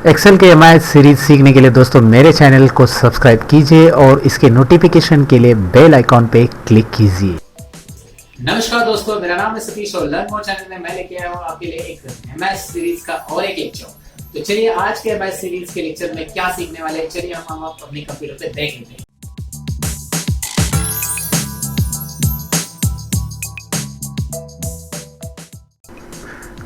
Excel के MIS series सीखने के लिए दोस्तों मेरे चैनल को सब्सक्राइब कीजिए और इसके नोटिफिकेशन के लिए बेल आइकॉन पे क्लिक कीजिए। नमस्कार दोस्तों, मेरा नाम है सतीश और लर्न मोर चैनल में मैं लेके आया हूँ आपके लिए एक एमआईएस सीरीज का और एक लेक्चर। तो चलिए आज के एमआईएस सीरीज के लेक्चर में क्या सीखने वाले हैं, चलिए हम अपने कंप्यूटर पे देख लेते हैं।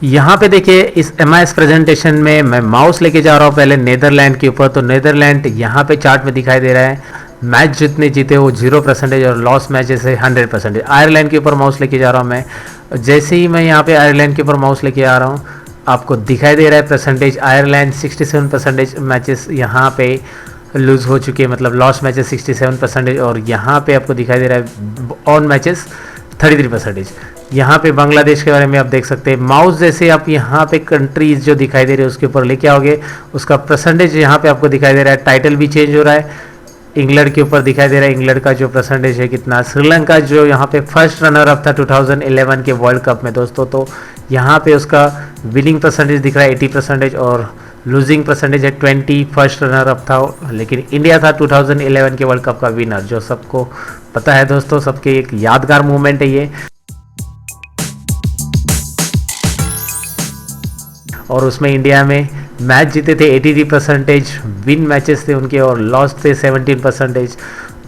यहाँ पे देखिए इस एमआईएस प्रेजेंटेशन में मैं माउस लेके जा रहा हूँ पहले नेदरलैंड के ऊपर। तो नेदरलैंड यहाँ पे चार्ट में दिखाई दे रहा है, मैच जितने जीते वो 0% और लॉस मैचेस है 100%। आयरलैंड के ऊपर माउस लेके जा रहा हूँ मैं। जैसे ही मैं यहाँ पे आयरलैंड के ऊपर माउस लेके आ रहा हूँ आपको दिखाई दे रहा है परसेंटेज आयरलैंड 67% मैचेस यहाँ पे लूज़ हो चुके हैं, मतलब लॉस मैचेस 67% और यहाँ पे आपको दिखाई दे रहा है ऑन मैचेस 33%। यहाँ पे बांग्लादेश के बारे में आप देख सकते हैं। माउस जैसे आप यहाँ पे कंट्रीज जो दिखाई दे रहे हैं उसके ऊपर लेके आओगे उसका परसेंटेज यहाँ पे आपको दिखाई दे रहा है। टाइटल भी चेंज हो रहा है, इंग्लैंड के ऊपर दिखाई दे रहा है इंग्लैंड का जो परसेंटेज है कितना। श्रीलंका जो यहाँ पे फर्स्ट रनर अप था 2011 के वर्ल्ड कप में दोस्तों, तो यहाँ पे उसका विनिंग परसेंटेज दिख रहा है 80% और लूजिंग परसेंटेज है 20। फर्स्ट रनर अप था, लेकिन इंडिया था 2011 के वर्ल्ड कप का विनर, जो सबको पता है दोस्तों, सबके एक यादगार मोमेंट है ये। और उसमें इंडिया में मैच जीते थे 83%, विन मैचेस थे उनके और लॉस थे 17%।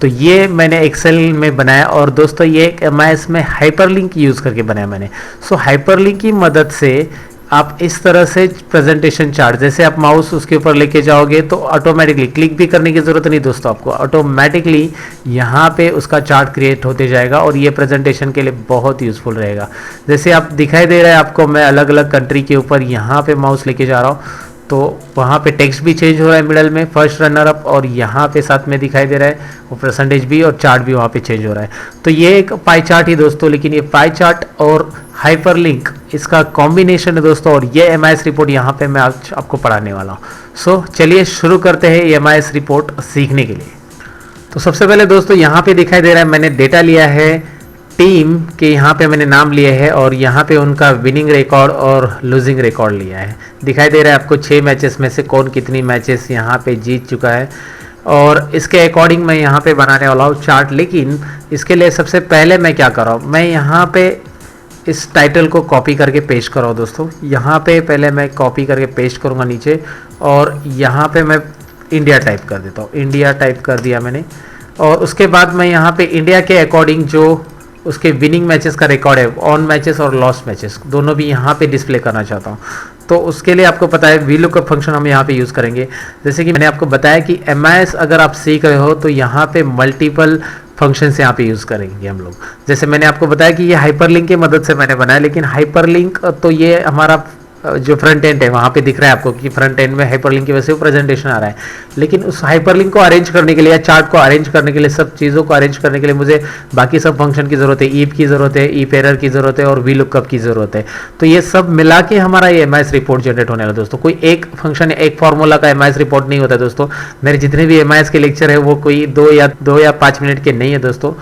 तो ये मैंने एक्सेल में बनाया और दोस्तों ये एक एमआईएस में हाइपरलिंक यूज़ करके बनाया मैंने। सो हाइपरलिंक की मदद से आप इस तरह से प्रेजेंटेशन चार्ट, जैसे आप माउस उसके ऊपर लेके जाओगे तो ऑटोमेटिकली क्लिक भी करने की ज़रूरत नहीं दोस्तों, आपको ऑटोमेटिकली यहाँ पे उसका चार्ट क्रिएट होते जाएगा और ये प्रेजेंटेशन के लिए बहुत यूज़फुल रहेगा। जैसे आप दिखाई दे रहा है आपको, मैं अलग अलग कंट्री के ऊपर यहाँ पे माउस लेके जा रहा हूँ तो वहाँ पे टेक्स्ट भी चेंज हो रहा है मिडल में, फर्स्ट रनर अप, और यहाँ पे साथ में दिखाई दे रहा है वो परसेंटेज भी और चार्ट भी वहाँ पे चेंज हो रहा है। तो ये एक पाई चार्ट ही दोस्तों, लेकिन ये पाई चार्ट और हाइपरलिंक इसका कॉम्बिनेशन है दोस्तों, और ये एमआईएस रिपोर्ट यहाँ पे मैं आज आपको पढ़ाने वाला हूँ। सो चलिए शुरू करते हैं एमआईएस रिपोर्ट सीखने के लिए। तो सबसे पहले दोस्तों यहाँ पे दिखाई दे रहा है मैंने डेटा लिया है टीम के, यहाँ पे मैंने नाम लिए है और यहाँ पे उनका विनिंग रिकॉर्ड और लूजिंग रिकॉर्ड लिया है। दिखाई दे रहा है आपको 6 मैचेस में से कौन कितनी मैचेस यहाँ पे जीत चुका है, और इसके अकॉर्डिंग मैं यहाँ पे बनाने वाला हूँ चार्ट। लेकिन इसके लिए सबसे पहले मैं क्या कर रहा हूँ, मैं यहाँ पे इस टाइटल को कॉपी करके पेस्ट कर रहा हूँ दोस्तों। यहाँ पे पहले मैं कॉपी करके पेस्ट करूँगा नीचे, और यहाँ पे मैं इंडिया टाइप कर देता हूँ। इंडिया टाइप कर दिया मैंने, और उसके बाद मैं यहाँ पे इंडिया के अकॉर्डिंग जो उसके विनिंग मैचेस का रिकॉर्ड है, ऑन मैचेस और लॉस मैचेस दोनों भी यहाँ पे डिस्प्ले करना चाहता हूँ। तो उसके लिए आपको पता है वी लुकअप फंक्शन हम यहाँ पे यूज़ करेंगे। जैसे कि मैंने आपको बताया कि एमआईएस अगर आप सीख रहे हो तो यहाँ पे मल्टीपल फंक्शंस यहाँ पे यूज़ करेंगे हम लोग। जैसे मैंने आपको बताया कि ये हाइपरलिंक की मदद से मैंने बनाया, लेकिन हाइपरलिंक तो ये हमारा जो फ्रंट एंड है वहाँ पे दिख रहा है आपको कि फ्रंट एंड में हाइपरलिंक की वजह से वो प्रेजेंटेशन आ रहा है। लेकिन उस हाइपरलिंक को अरेंज करने के लिए या चार्ट को अरेंज करने के लिए, सब चीज़ों को अरेंज करने के लिए मुझे बाकी सब फंक्शन की ज़रूरत है। ईप की ज़रूरत है, ईप एरर की ज़रूरत है और वी लुकअप की ज़रूरत है। तो ये सब मिला के हमारा ये एमआईएस रिपोर्ट जनरेट होने वाला दोस्तों। कोई एक फंक्शन एक फॉर्मूला का एमआईएस रिपोर्ट नहीं होता दोस्तों। मेरे जितने भी एमआईएस के लेक्चर है वो कोई 2 या 5 मिनट के नहीं है दोस्तों।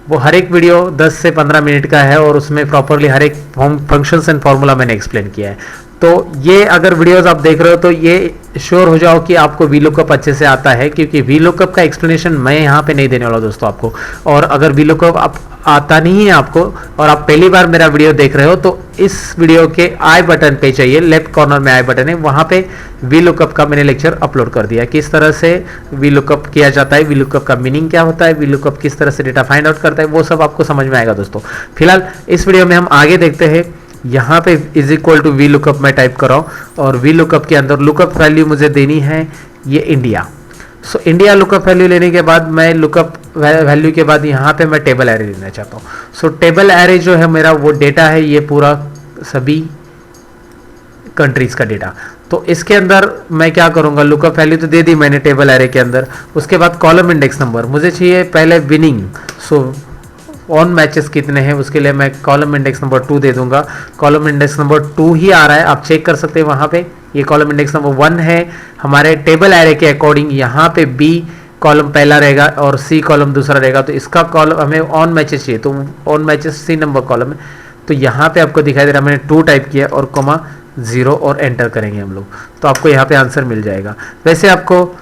वो हर एक वीडियो 10 से 15 मिनट का है और उसमें प्रॉपरली हर एक फंक्शंस एंड फॉर्मूला मैंने एक्सप्लेन किया है। तो ये अगर वीडियोस आप देख रहे हो तो ये श्योर हो जाओ कि आपको वी लुकअप अच्छे से आता है, क्योंकि वी लुकअप का एक्सप्लेनेशन मैं यहाँ पे नहीं देने वाला दोस्तों आपको। और अगर वी लुकअप आप आता नहीं है आपको और आप पहली बार मेरा वीडियो देख रहे हो तो इस वीडियो के आई बटन पे चाहिए, लेफ्ट कॉर्नर में आई बटन है, वहाँ पे वी लुकअप का मैंने लेक्चर अपलोड कर दिया, किस तरह से वी लुकअप किया जाता है, वी लुकअप का मीनिंग क्या होता है, वी लुकअप किस तरह से डेटा फाइंड आउट करता है, वो सब आपको समझ में आएगा दोस्तों। फिलहाल इस वीडियो में हम आगे देखते हैं। यहाँ पे is equal to VLOOKUP मैं टाइप कर रहा हूँ और वी लुकअप के अंदर लुकअप वैल्यू मुझे देनी है ये India. So India lookup value लेने के बाद मैं लुकअप वैल्यू के बाद यहाँ पे मैं टेबल एरे लेना चाहता हूँ। सो टेबल एरे जो है मेरा वो डेटा है, ये पूरा सभी कंट्रीज का डेटा। तो इसके अंदर मैं क्या करूँगा, लुकअप वैल्यू तो दे दी मैंने टेबल एरे के अंदर। उसके बाद कॉलम इंडेक्स नंबर मुझे चाहिए पहले विनिंग। सो ऑन मैचेस कितने हैं उसके लिए मैं कॉलम इंडेक्स नंबर 2 दे दूंगा। कॉलम इंडेक्स नंबर 2 ही आ रहा है, आप चेक कर सकते हैं वहाँ पे। ये कॉलम इंडेक्स नंबर 1 है हमारे टेबल एरे के अकॉर्डिंग। यहाँ पे बी कॉलम पहला रहेगा और सी कॉलम दूसरा रहेगा। तो इसका कॉलम हमें ऑन मैचेस चाहिए, तो on matches C number column है। तो यहाँ पे आपको दिखाई दे रहा है मैंने 2 टाइप किया और कोमा 0 और एंटर करेंगे हम लोग, तो आपको यहाँ पे आंसर मिल जाएगा। वैसे आपको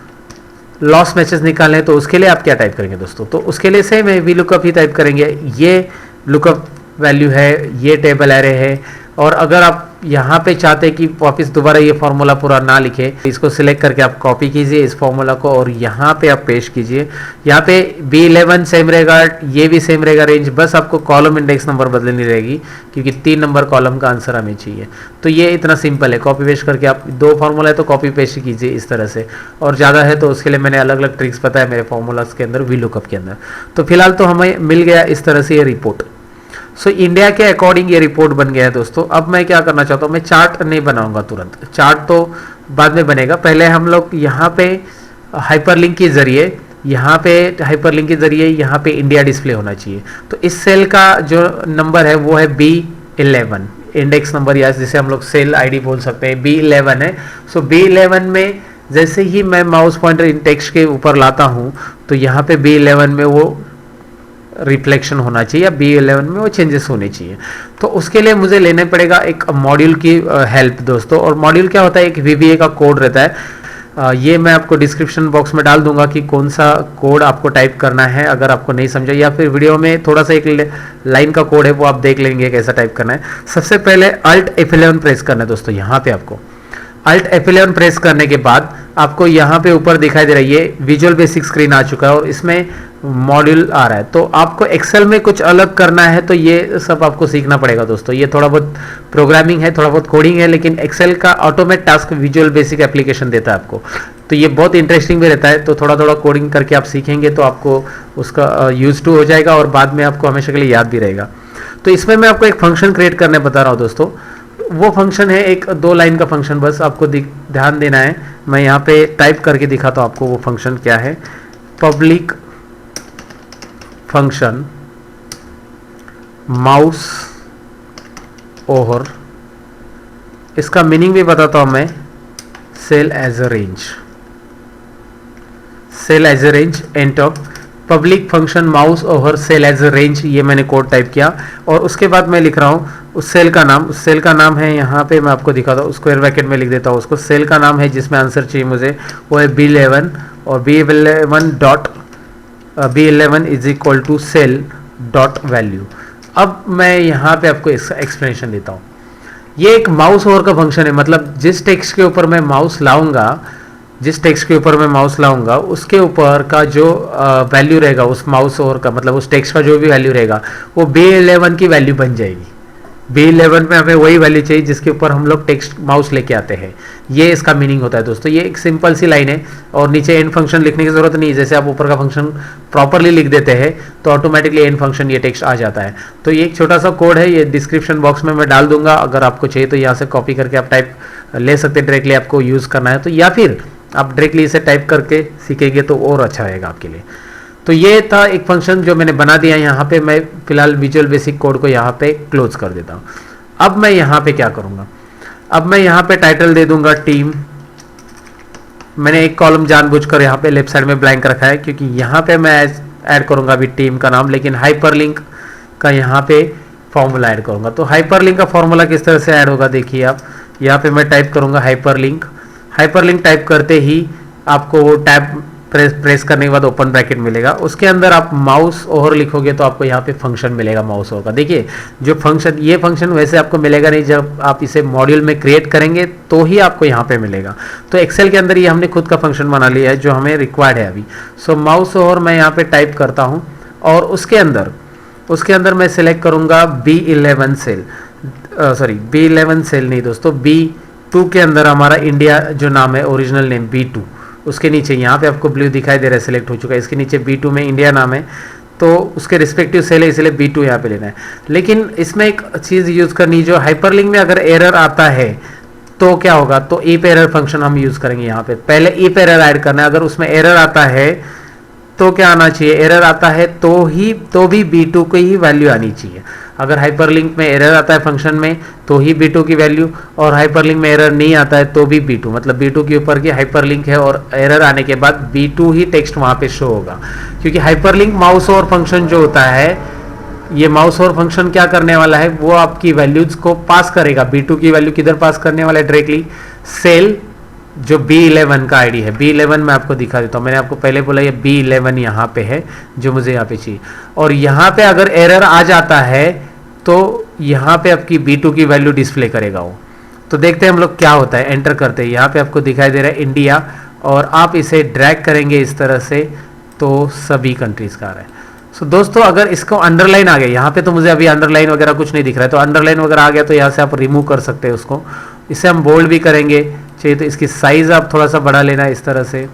लॉस मैचेस निकालने हैं तो उसके लिए आप क्या टाइप करेंगे दोस्तों, तो उसके लिए सेम है, वी लुकअप ही टाइप करेंगे। ये लुकअप वैल्यू है, ये टेबल एरे है, और अगर आप यहाँ पे चाहते हैं कि वापस दोबारा ये फार्मूला पूरा ना लिखे, इसको सिलेक्ट करके आप कॉपी कीजिए इस फार्मूला को और यहाँ पे आप पेस्ट कीजिए। यहाँ पे B11 सेम रहेगा, ये भी सेम रहेगा रेंज, बस आपको कॉलम इंडेक्स नंबर बदलनी रहेगी क्योंकि 3 नंबर कॉलम का आंसर हमें चाहिए। तो ये इतना सिंपल है, कॉपी पेस्ट करके आप 2 फार्मूला है तो कॉपी पेस्ट कीजिए इस तरह से, और ज़्यादा है तो उसके लिए मैंने अलग अलग ट्रिक्स बताया मेरे फार्मूलाज के अंदर, वी लुकअप के अंदर। तो फिलहाल तो हमें मिल गया इस तरह से ये रिपोर्ट। सो इंडिया के अकॉर्डिंग ये रिपोर्ट बन गया है दोस्तों। अब मैं क्या करना चाहता हूँ, मैं चार्ट नहीं बनाऊंगा तुरंत, चार्ट तो बाद में बनेगा। पहले हम लोग यहाँ पे हाइपरलिंक के जरिए यहाँ पे इंडिया डिस्प्ले होना चाहिए। तो इस सेल का जो नंबर है वो है B11, इंडेक्स नंबर, या जिसे हम लोग सेल आईडी बोल सकते हैं, B11 है। सो B11 में जैसे ही मैं माउस पॉइंटर इन टेक्स्ट के ऊपर लाता हूँ तो यहाँ पे B11 में वो रिफ्लेक्शन होना चाहिए, या B11 में वो चेंजेस होने चाहिए। तो उसके लिए मुझे लेने पड़ेगा एक मॉड्यूल की हेल्प दोस्तों। और मॉड्यूल क्या होता है, एक VBA का कोड रहता है, ये मैं आपको डिस्क्रिप्शन बॉक्स में डाल दूंगा कि कौन सा कोड आपको टाइप करना है अगर आपको नहीं समझा, या फिर वीडियो में थोड़ा सा एक लाइन का कोड है वो आप देख लेंगे कैसा टाइप करना है। सबसे पहले Alt F11 प्रेस करना है दोस्तों। यहाँ पे आपको Alt F11 प्रेस करने के बाद आपको यहाँ पे ऊपर दिखाई दे रहा है ये विजुअल बेसिक स्क्रीन आ चुका है और इसमें मॉड्यूल आ रहा है। तो आपको एक्सेल में कुछ अलग करना है तो ये सब आपको सीखना पड़ेगा दोस्तों। ये थोड़ा बहुत प्रोग्रामिंग है, थोड़ा बहुत कोडिंग है, लेकिन एक्सेल का automate task visual basic application देता है आपको, तो ये बहुत इंटरेस्टिंग भी रहता है। तो थोड़ा थोड़ा कोडिंग करके आप सीखेंगे तो आपको उसका यूज टू हो जाएगा और बाद में आपको हमेशा के लिए याद भी रहेगा। तो इसमें मैं आपको एक फंक्शन क्रिएट करने बता रहा हूँ दोस्तों। वो फंक्शन है एक 2 लाइन का फंक्शन, बस आपको ध्यान देना है। मैं यहाँ पे टाइप करके दिखाता हूँ आपको वो फंक्शन क्या है। पब्लिक फंक्शन माउस ओवर, इसका मीनिंग भी बताता हूँ मैं, cell as a range, cell as a range enter. Public function mouse over cell as a range, ये मैंने कोड टाइप किया और उसके बाद मैं लिख रहा हूँ उस सेल का नाम। उस सेल का नाम है, यहाँ पे मैं आपको दिखाता हूँ, स्क्वायर ब्रैकेट में लिख देता हूँ उसको। सेल का नाम है जिसमें आंसर चाहिए मुझे वो है B11 और B11 is equal to cell dot value. अब मैं यहाँ पे आपको इसका एक्सप्लेनेशन देता हूँ। ये एक माउस ओवर का फंक्शन है, मतलब जिस टेक्स्ट के ऊपर मैं माउस लाऊंगा उसके ऊपर का जो वैल्यू रहेगा उस माउस ओवर का, मतलब उस टेक्स्ट का जो भी वैल्यू रहेगा वो B11 की वैल्यू बन जाएगी। B11 में हमें वही वैल्यू चाहिए जिसके ऊपर हम लोग टेक्स्ट माउस लेके आते हैं। ये इसका मीनिंग होता है दोस्तों। ये एक सिंपल सी लाइन है और नीचे एंड फंक्शन लिखने की जरूरत नहीं है। जैसे आप ऊपर का फंक्शन प्रॉपरली लिख देते हैं तो ऑटोमेटिकली एंड फंक्शन ये टेक्स्ट आ जाता है। तो ये एक छोटा सा कोड है, ये डिस्क्रिप्शन बॉक्स में मैं डाल दूंगा। अगर आपको चाहिए तो यहाँ से कॉपी करके आप टाइप ले सकते हैं, डायरेक्टली आपको यूज़ करना है तो, या फिर आप डायरेक्टली इसे टाइप करके सीखेंगे तो और अच्छा रहेगा आपके लिए। तो ये था एक फंक्शन जो मैंने बना दिया। यहाँ पे मैं फिलहाल विजुअल बेसिक कोड को यहाँ पे क्लोज कर देता हूँ। अब मैं यहाँ पे क्या करूँगा, अब मैं यहाँ पे टाइटल दे दूंगा टीम। मैंने एक कॉलम जानबूझकर यहाँ पे लेफ्ट साइड में ब्लैंक रखा है क्योंकि यहाँ पे मैं ऐड करूँगा अभी टीम का नाम, लेकिन हाइपरलिंक का यहाँ पे फॉर्मूला ऐड करूँगा। तो हाइपरलिंक का फॉर्मूला किस तरह से ऐड होगा देखिए आप। यहाँ पे मैं टाइप करूँगा हाइपरलिंक टाइप करते ही आपको वो टैब प्रेस करने के बाद ओपन ब्रैकेट मिलेगा। उसके अंदर आप माउस ओवर लिखोगे तो आपको यहाँ पे फंक्शन मिलेगा माउस ओवर का। देखिए जो फंक्शन, ये फंक्शन वैसे आपको मिलेगा नहीं, जब आप इसे मॉड्यूल में क्रिएट करेंगे तो ही आपको यहाँ पे मिलेगा। तो एक्सेल के अंदर ये हमने खुद का फंक्शन बना लिया है जो हमें रिक्वायर्ड है अभी। सो माउस ओवर मैं यहाँ पे टाइप करता हूँ और उसके अंदर मैं सिलेक्ट करूँगा B11 cell, sorry B11 cell नहीं दोस्तों, B2 के अंदर हमारा इंडिया जो नाम है ओरिजिनल नेम B2, उसके नीचे यहाँ पे आपको ब्लू दिखाई दे रहा है, सिलेक्ट हो चुका है। इसके नीचे B2 में इंडिया नाम है तो उसके रिस्पेक्टिव सेल है, इसलिए B2 यहाँ पे लेना है। लेकिन इसमें एक चीज़ यूज़ करनी, जो हाइपरलिंक में अगर एरर आता है तो क्या होगा, तो इफ एरर फंक्शन हम यूज़ करेंगे। यहाँ पे पहले इफ एरर ऐड करना है। अगर उसमें एरर आता है तो क्या आना चाहिए, एरर आता है तो भी B2 को ही वैल्यू आनी चाहिए। अगर हाइपरलिंक में एरर आता है फंक्शन में तो ही B2 की वैल्यू, और हाइपरलिंक में एरर नहीं आता है तो भी B2, मतलब B2 के ऊपर की हाइपरलिंक है और एरर आने के बाद B2 ही टेक्स्ट वहाँ पे शो होगा। क्योंकि हाइपरलिंक माउस और फंक्शन जो होता है ये माउस और फंक्शन क्या करने वाला है, वो आपकी वैल्यूज को पास करेगा। B2 की वैल्यू किधर पास करने वाला है, डायरेक्टली सेल जो B11 का आईडी है। B11 मैं आपको दिखा देता हूँ, मैंने आपको पहले बोला ये B11 यहाँ पे है जो मुझे यहाँ पे चाहिए। और यहाँ पे अगर एरर आ जाता है तो यहाँ पे आपकी B2 की वैल्यू डिस्प्ले करेगा वो। तो देखते हैं हम लोग क्या होता है, एंटर करते हैं। यहाँ पे आपको दिखाई दे रहा है इंडिया, और आप इसे ड्रैग करेंगे इस तरह से तो सभी कंट्रीज का आ रहा है। सो दोस्तों अगर इसको अंडरलाइन आ गया, यहाँ पे तो मुझे अभी अंडरलाइन वगैरह कुछ नहीं दिख रहा है, तो अंडरलाइन वगैरह आ गया तो यहाँ से आप रिमूव कर सकते हैं उसको। इसे हम बोल्ड भी करेंगे, चाहिए तो इसकी साइज आप थोड़ा सा बढ़ा लेना इस तरह से।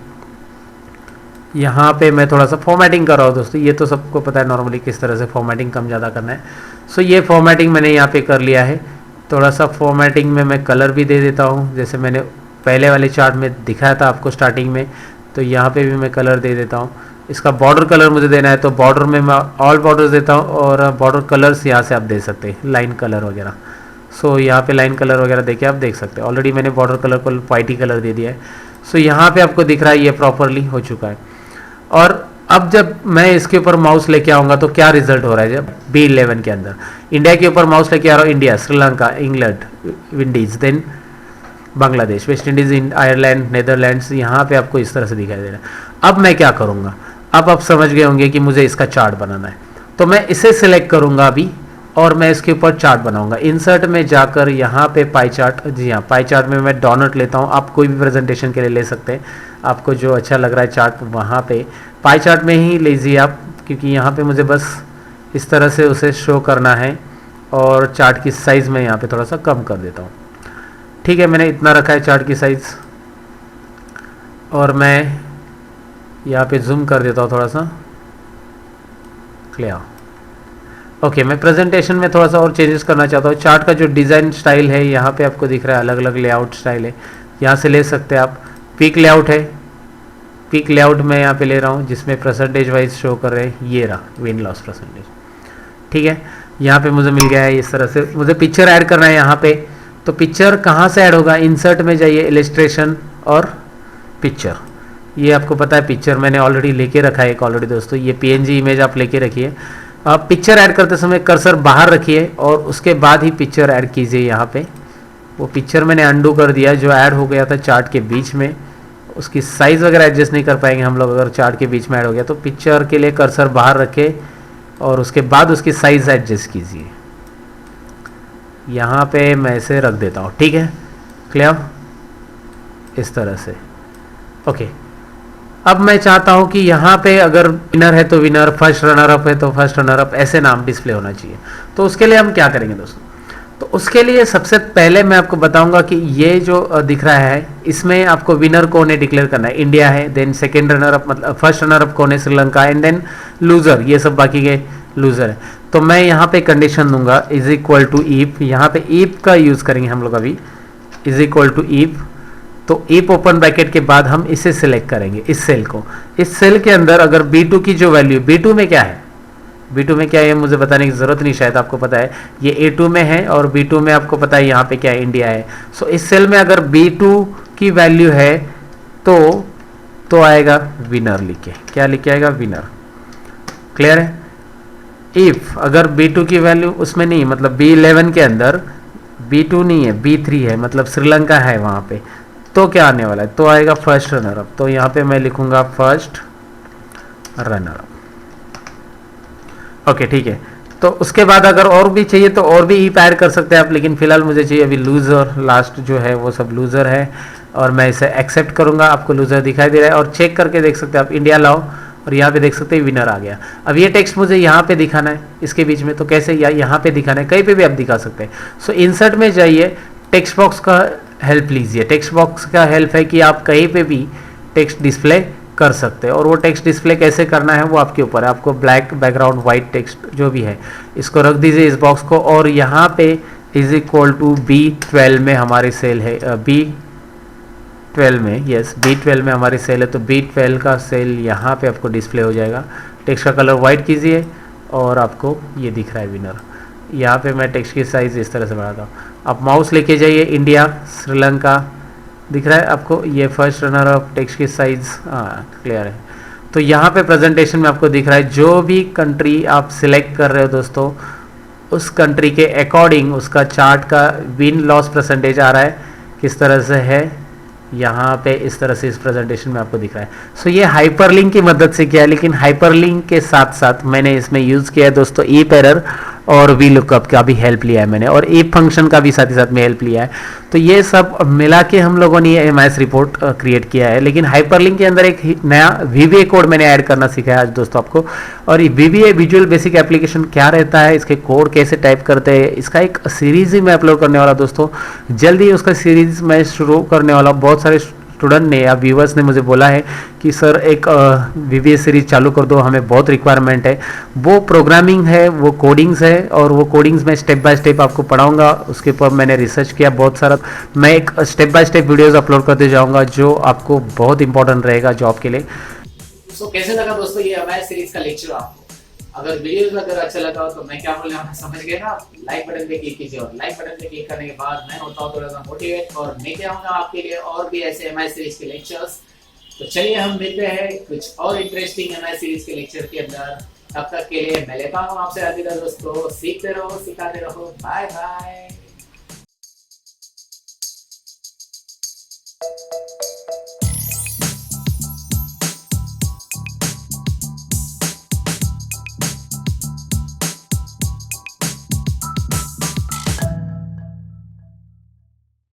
यहाँ पे मैं थोड़ा सा फॉर्मेटिंग कर रहा हूँ दोस्तों, ये तो सबको पता है नॉर्मली किस तरह से फॉर्मेटिंग कम ज़्यादा करना है। सो ये फॉर्मेटिंग मैंने यहाँ पे कर लिया है। थोड़ा सा फॉर्मेटिंग में मैं कलर भी दे देता हूँ, जैसे मैंने पहले वाले चार्ट में दिखाया था आपको स्टार्टिंग में, तो यहाँ पे भी मैं कलर दे देता हूँ। इसका बॉर्डर कलर मुझे देना है तो बॉर्डर में मैं ऑल बॉर्डर्स देता हूँ, और बॉर्डर कलर्स यहाँ से आप दे सकते हैं, लाइन कलर वगैरह। सो यहाँ पे लाइन कलर वगैरह देके आप देख सकते हैं। ऑलरेडी मैंने बॉर्डर कलर को वाइट ही कलर दे दिया है। सो यहाँ पे आपको दिख रहा है ये प्रॉपरली हो चुका है। और अब जब मैं इसके ऊपर माउस लेके आऊँगा तो क्या रिजल्ट हो रहा है, जब B11 के अंदर इंडिया के ऊपर माउस लेके आ रहा हूँ, India, Sri Lanka, England, Windies, then Bangladesh, West Indies, Ireland, Netherlands, यहाँ पे आपको इस तरह से दिखाई दे रहा है। अब मैं क्या करूँगा, अब आप समझ गए होंगे कि मुझे इसका चार्ट बनाना है, तो मैं इसे सिलेक्ट करूँगा अभी और मैं इसके ऊपर चार्ट बनाऊंगा। इंसर्ट में जाकर यहाँ पे पाई चार्ट, जी हाँ पाई चार्ट में मैं डोनट लेता हूँ। आप कोई भी प्रेजेंटेशन के लिए ले सकते हैं, आपको जो अच्छा लग रहा है चार्ट वहाँ पे पाई चार्ट में ही लीजिए आप, क्योंकि यहाँ पे मुझे बस इस तरह से उसे शो करना है। और चार्ट की साइज़ में यहाँ पे थोड़ा सा कम कर देता हूँ। ठीक है, मैंने इतना रखा है चार्ट की साइज़, और मैं यहाँ पे जूम कर देता हूँ थोड़ा सा, क्लियर। ओके, मैं प्रेजेंटेशन में थोड़ा सा और चेंजेस करना चाहता हूँ। चार्ट का जो डिज़ाइन स्टाइल है यहाँ पे आपको दिख रहा है, अलग अलग लेआउट स्टाइल है, यहाँ से ले सकते हैं आप। पीक लेआउट है, पीक लेआउट मैं यहाँ पे ले रहा हूँ, जिसमें परसेंटेज वाइज शो कर रहे हैं, ये रहा विन लॉस परसेंटेज। ठीक है, यहाँ पे मुझे मिल गया है इस तरह से। मुझे पिक्चर ऐड करना है यहाँ पे, तो पिक्चर कहाँ से ऐड होगा, इंसर्ट में जाइए, इलस्ट्रेशन और पिक्चर। ये आपको पता है पिक्चर मैंने ऑलरेडी लेके रखा है एक ऑलरेडी दोस्तों, ये PNG इमेज आप लेके रखिए। आप पिक्चर ऐड करते समय कर्सर बाहर रखिए और उसके बाद ही पिक्चर ऐड कीजिए। यहाँ पे वो पिक्चर मैंने अंडू कर दिया जो ऐड हो गया था चार्ट के बीच में। उसकी साइज़ वगैरह एडजस्ट नहीं कर पाएंगे हम लोग अगर चार्ट के बीच में ऐड हो गया, तो पिक्चर के लिए कर्सर बाहर रखे और उसके बाद उसकी साइज़ एडजस्ट कीजिए। यहाँ पे मैं इसे रख देता हूँ, ठीक है, क्लियर, इस तरह से। ओके, अब मैं चाहता हूं कि यहाँ पे अगर विनर है तो विनर, फर्स्ट रनर अप है तो फर्स्ट रनर अप, ऐसे नाम डिस्प्ले होना चाहिए। तो उसके लिए हम क्या करेंगे दोस्तों, तो उसके लिए सबसे पहले मैं आपको बताऊंगा कि ये जो दिख रहा है इसमें आपको विनर कौन है डिक्लेयर करना है, इंडिया है, देन सेकेंड रनर अप मतलब फर्स्ट रनर अप कौन है, श्रीलंका, एंड देन लूजर, ये सब बाकी के लूजर है। तो मैं यहाँ पे कंडीशन दूंगा इज इक्वल टू ईफ, यहाँ पे ईफ का यूज करेंगे हम लोग अभी, इज इक्वल टू ईफ। तो ईफ ओपन ब्रैकेट के बाद हम इसे सिलेक्ट करेंगे, इस सेल को। इस सेल के अंदर अगर B2 की जो वैल्यू, B2 में क्या है, B2 में क्या है मुझे बताने की जरूरत नहीं, शायद आपको पता है, ये A2 में है और B2 में आपको पता है यहाँ पे क्या है, इंडिया है। सो इस सेल में अगर B2 की वैल्यू है तो आएगा विनर लिख के, क्या लिख के आएगा, विनर, क्लियर है। इफ अगर B2 की वैल्यू उसमें नहीं, मतलब B11 के अंदर B2 नहीं है, B3 है, मतलब श्रीलंका है वहाँ पे, तो क्या आने वाला है, तो आएगा फर्स्ट रनर अप। तो यहाँ पे मैं लिखूंगा फर्स्ट रनर अप। ओके, ठीक है। तो उसके बाद अगर और भी चाहिए तो और भी ईप ऐड कर सकते हैं आप, लेकिन फिलहाल मुझे चाहिए अभी लूजर, लास्ट जो है वो सब लूजर है, और मैं इसे एक्सेप्ट करूंगा। आपको लूजर दिखाई दे रहा है और चेक करके देख सकते हैं आप, इंडिया लाओ और यहाँ पे देख सकते हैं विनर आ गया। अब ये टेक्स्ट मुझे यहाँ पे दिखाना है इसके बीच में, तो कैसे, या यहाँ पे दिखाना है, कहीं पे भी आप दिखा सकते हैं। सो इंसर्ट में जाइए, टेक्स्ट बॉक्स का हेल्प लीजिए। टेक्स्ट बॉक्स का हेल्प है कि आप कहीं पे भी टेक्स्ट डिस्प्ले कर सकते हैं, और वो टेक्स्ट डिस्प्ले कैसे करना है वो आपके ऊपर है। आपको ब्लैक बैकग्राउंड वाइट टेक्स्ट जो भी है इसको रख दीजिए इस बॉक्स को, और यहाँ पे इज इक्वल टू B12 में हमारी सेल है, B12 में, यस B12 में हमारी सेल है, तो B12 का सेल यहाँ पे आपको डिस्प्ले हो जाएगा। टेक्स्ट का कलर वाइट कीजिए और आपको ये दिख रहा है विनर। यहाँ पे मैं टेक्स्ट की साइज़ इस तरह से बढ़ाता हूँ। आप माउस लेके जाइए, इंडिया, श्रीलंका दिख रहा है आपको, ये फर्स्ट रनर ऑफ, टेक्स्ट की साइज़, हाँ क्लियर है। तो यहाँ पे प्रेजेंटेशन में आपको दिख रहा है जो भी कंट्री आप सिलेक्ट कर रहे हो दोस्तों, उस कंट्री के अकॉर्डिंग उसका चार्ट का विन लॉस परसेंटेज आ रहा है किस तरह से है, यहाँ पे इस तरह से इस प्रेजेंटेशन में आपको दिख रहा है। सो ये हाइपरलिंक की मदद से किया है, लेकिन हाइपरलिंक के साथ साथ मैंने इसमें यूज़ किया है दोस्तों ईप एरर और वी लुकअप का भी हेल्प लिया है मैंने, और ईप फंक्शन का भी साथ ही साथ में हेल्प लिया है। तो ये सब मिला के हम लोगों ने ये एमआईएस रिपोर्ट क्रिएट किया है। लेकिन हाइपरलिंक के अंदर एक नया वीबीए कोड मैंने ऐड करना सीखा है आज दोस्तों आपको। और ये वीबीए विजुअल बेसिक एप्लीकेशन क्या रहता है, इसके कोड कैसे टाइप करते हैं, इसका एक सीरीज ही मैं अपलोड करने वाला दोस्तों। जल्दी उसका सीरीज मैं शुरू करने वाला। बहुत सारे स्टूडेंट ने या व्यूवर्स ने मुझे बोला है कि सर एक वीबीए सीरीज चालू कर दो, हमें बहुत रिक्वायरमेंट है। वो प्रोग्रामिंग है, वो कोडिंग्स है, और वो कोडिंग्स मैं स्टेप बाय स्टेप आपको पढ़ाऊंगा। उसके ऊपर मैंने रिसर्च किया बहुत सारा। मैं एक step by step videos upload करते जाऊंगा जो आपको बहुत इंपॉर्टेंट रहेगा जॉब के लिए। कैसे लगा दोस्तों ये एमआईएस सीरीज का लेक्चर आपको? अगर वीडियो अगर अच्छा लगा हो तो मैं क्या बोलने वाला समझ गए ना, लाइक बटन पे क्लिक कीजिए, और लाइक बटन पे क्लिक करने के बाद मैं होता हूँ थोड़ा सा मोटिवेट, और लेके आऊंगा आपके लिए और भी ऐसे एमआईएस सीरीज के लेक्चर्स। तो चलिए हम मिलते हैं कुछ और इंटरेस्टिंग एमआईएस सीरीज के लेक्चर के अंदर। तब तक के लिए मैं लेता हूँ आपसे अलविदा दोस्तों। सीखते रहो, सिखाते रहो। Bye bye.